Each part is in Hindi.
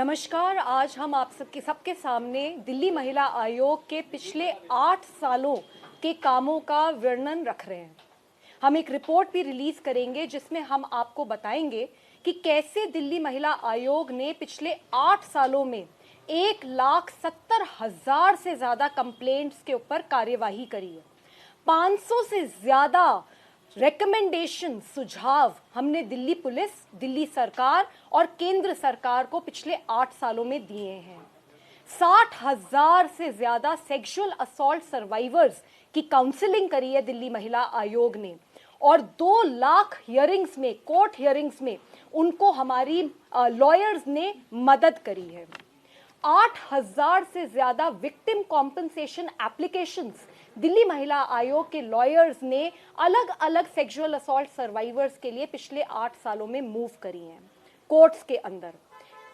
नमस्कार। आज हम आप सबके सामने दिल्ली महिला आयोग के पिछले 8 सालों के कामों का वर्णन रख रहे हैं। हम एक रिपोर्ट भी रिलीज करेंगे जिसमें हम आपको बताएंगे कि कैसे दिल्ली महिला आयोग ने पिछले 8 सालों में 1,70,000 से ज़्यादा कंप्लेंट्स के ऊपर कार्यवाही करी है। 500 से ज़्यादा रेकमेंडेशन सुझाव हमने दिल्ली पुलिस, दिल्ली सरकार और केंद्र सरकार को पिछले 8 सालों में दिए हैं। 60,000 से ज्यादा सेक्सुअल असॉल्ट सर्वाइवर्स की काउंसलिंग करी है दिल्ली महिला आयोग ने और 2 लाख हियरिंग्स में, कोर्ट हियरिंग्स में उनको हमारी लॉयर्स ने मदद करी है। 8,000 से ज्यादा विक्टिम कॉम्पनसेशन एप्लीकेशंस दिल्ली महिला आयोग के लॉयर्स ने अलग अलग सेक्सुअल असॉल्ट सर्वाइवर्स के लिए पिछले 8 सालों में मूव करी हैं कोर्ट्स के अंदर।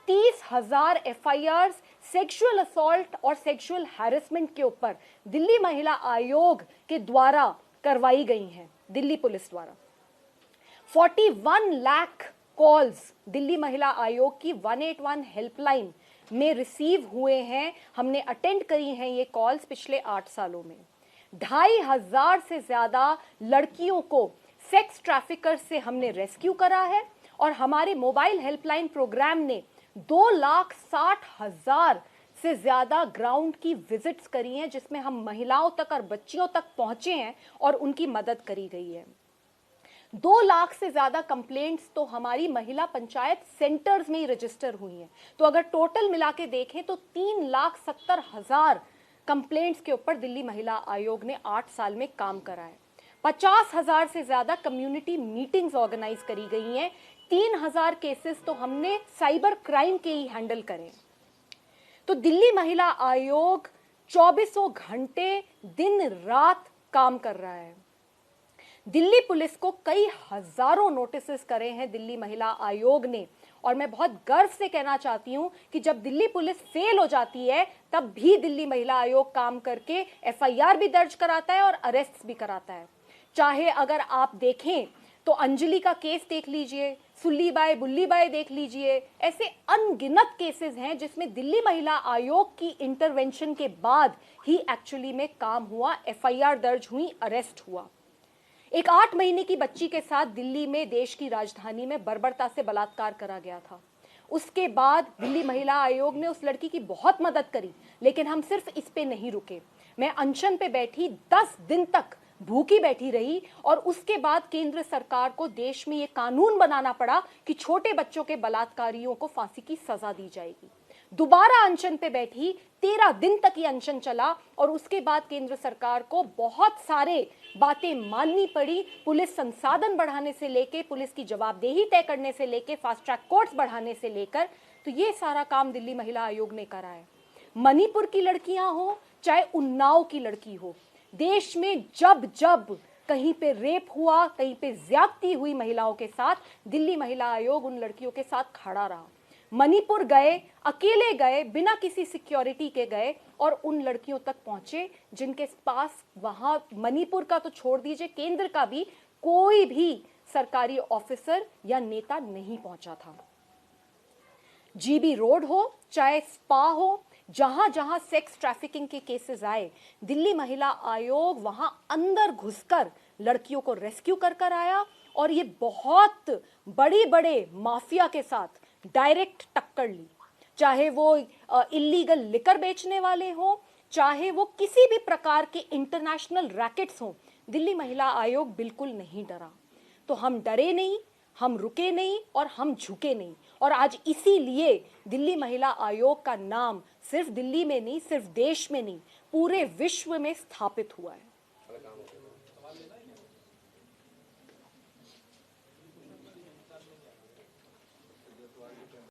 30,000 एफआईआर सेक्सुअल असॉल्ट और सेक्सुअल हैरेसमेंट के ऊपर दिल्ली महिला आयोग के द्वारा करवाई गई हैं दिल्ली पुलिस द्वारा। 41 लाख कॉल्स दिल्ली महिला आयोग की 181 हेल्पलाइन में रिसीव हुए हैं। हमने अटेंड करी हैं ये कॉल्स पिछले 8 सालों में। 2,500 से ज्यादा लड़कियों को सेक्स ट्रैफिकर से हमने रेस्क्यू करा है और हमारे मोबाइल हेल्पलाइन प्रोग्राम ने 2,60,000 से ज्यादा ग्राउंड की विजिट्स करी हैं जिसमें हम महिलाओं तक और बच्चियों तक पहुंचे हैं और उनकी मदद करी गई है। 2 लाख से ज्यादा कंप्लेंट्स तो हमारी महिला पंचायत सेंटर्स में ही रजिस्टर हुई हैं। तो अगर टोटल मिला के देखें तो 3,70,000 कंप्लेंट्स के ऊपर दिल्ली महिला आयोग ने 8 साल में काम करा है। 50,000 से ज्यादा कम्युनिटी मीटिंग्स ऑर्गेनाइज करी गई हैं। 3,000 केसेस तो हमने साइबर क्राइम के ही हैंडल करे। तो दिल्ली महिला आयोग 24 घंटे दिन रात काम कर रहा है। दिल्ली पुलिस को कई हजारों नोटिस करे हैं दिल्ली महिला आयोग ने और मैं बहुत गर्व से कहना चाहती हूं कि जब दिल्ली पुलिस फेल हो जाती है तब भी दिल्ली महिला आयोग काम करके एफआईआर भी दर्ज कराता है और अरेस्ट भी कराता है। चाहे अगर आप देखें तो अंजलि का केस देख लीजिए, सुल्लीबाई बुल्लीबाई देख लीजिए, ऐसे अनगिनत केसेस हैं जिसमें दिल्ली महिला आयोग की इंटरवेंशन के बाद ही एक्चुअली में काम हुआ, एफआईआर दर्ज हुई, अरेस्ट हुआ। एक 8 महीने की बच्ची के साथ दिल्ली में, देश की राजधानी में बर्बरता से बलात्कार करा गया था। उसके बाद दिल्ली महिला आयोग ने उस लड़की की बहुत मदद करी, लेकिन हम सिर्फ इस पे नहीं रुके। मैं अनशन पे बैठी, 10 दिन तक भूखी बैठी रही और उसके बाद केंद्र सरकार को देश में ये कानून बनाना पड़ा कि छोटे बच्चों के बलात्कारियों को फांसी की सजा दी जाएगी। दोबारा अनशन पे बैठी, 13 दिन तक ये अनशन चला और उसके बाद केंद्र सरकार को बहुत सारे बातें माननी पड़ी। पुलिस संसाधन बढ़ाने से लेके, पुलिस की जवाबदेही तय करने से लेके, फास्ट ट्रैक कोर्ट्स बढ़ाने से लेकर, तो ये सारा काम दिल्ली महिला आयोग ने करा है। मणिपुर की लड़कियां हो चाहे उन्नाव की लड़की हो, देश में जब जब कहीं पे रेप हुआ, कहीं पे ज्यादती हुई महिलाओं के साथ, दिल्ली महिला आयोग उन लड़कियों के साथ खड़ा रहा। मणिपुर गए, अकेले गए, बिना किसी सिक्योरिटी के गए और उन लड़कियों तक पहुंचे जिनके पास वहां मणिपुर का तो छोड़ दीजिए, केंद्र का भी कोई भी सरकारी ऑफिसर या नेता नहीं पहुंचा था। जीबी रोड हो चाहे स्पा हो, जहां जहां सेक्स ट्रैफिकिंग के केसेस आए, दिल्ली महिला आयोग वहां अंदर घुसकर लड़कियों को रेस्क्यू कर आया और ये बहुत बड़े बड़े माफिया के साथ डायरेक्ट टक्कर ली। चाहे वो इलीगल लिकर बेचने वाले हो, चाहे वो किसी भी प्रकार के इंटरनेशनल रैकेट्स हो, दिल्ली महिला आयोग बिल्कुल नहीं डरा। तो हम डरे नहीं, हम रुके नहीं और हम झुके नहीं। और आज इसीलिए दिल्ली महिला आयोग का नाम सिर्फ दिल्ली में नहीं, सिर्फ देश में नहीं, पूरे विश्व में स्थापित हुआ है।